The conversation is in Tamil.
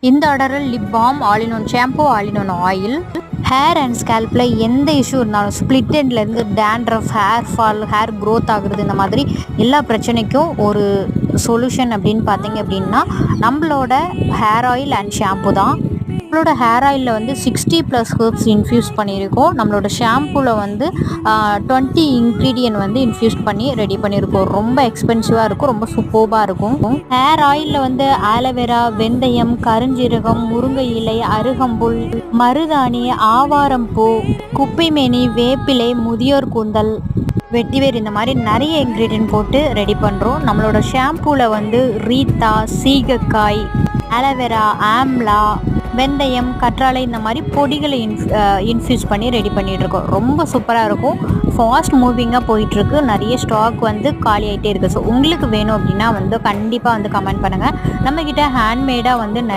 இந்த ஆர்டரில் lip balm, all in one shampoo, all in one oil. Hair and ஸ்கேல்பில் எந்த இஷ்யூ இருந்தாலும் ஸ்ப்ளிட் எண்ட்லேருந்து dandruff, hair fall, hair growth ஆகுறது, இந்த மாதிரி எல்லா பிரச்சனைக்கும் ஒரு சொல்யூஷன் அப்படின்னு பார்த்தீங்க அப்படின்னா நம்மளோட ஹேர் ஆயில் அண்ட் ஷாம்பு தான். நம்மளோட ஹேர் ஆயிலில் வந்து 60+ ஹெர்ப்ஸ் இன்ஃப்யூஸ் பண்ணியிருக்கோம். நம்மளோட ஷாம்புவில் வந்து 20 இன்க்ரீடியன்ட் வந்து இன்ஃப்யூஸ் பண்ணி ரெடி பண்ணியிருக்கோம். ரொம்ப எக்ஸ்பென்சிவாக இருக்கும், ரொம்ப சூப்பர்பாக இருக்கும். ஹேர் ஆயிலில் வந்து ஆலோவேரா, வெந்தயம், கருஞ்சீரகம், முருங்கை இலை, அருகம்புல், மருதாணி, ஆவாரம்பூ, குப்பைமேனி, வேப்பிலை, முதியோர் கூந்தல், வெட்டிவேர், இந்த மாதிரி நிறைய இன்க்ரீடியன்ட் போட்டு ரெடி பண்ணுறோம். நம்மளோட ஷாம்பூவில் வந்து ரீத்தா, சீகக்காய், ஆலோவேரா, ஆம்லா, வெந்தயம், கற்றாழை, இந்த மாதிரி பொடிகளை இன்ஃப்யூஸ் பண்ணி ரெடி பண்ணிகிட்ருக்கோம். ரொம்ப சூப்பராக இருக்கும். ஃபாஸ்ட் மூவிங்காக போயிட்டுருக்கு. நிறைய ஸ்டாக் வந்து காலி ஆகிட்டே இருக்குது. ஸோ உங்களுக்கு வேணும் அப்படின்னா வந்து கண்டிப்பாக வந்து கமெண்ட் பண்ணுங்கள். நம்மக்கிட்ட ஹேண்ட்மேடாக வந்து நிறைய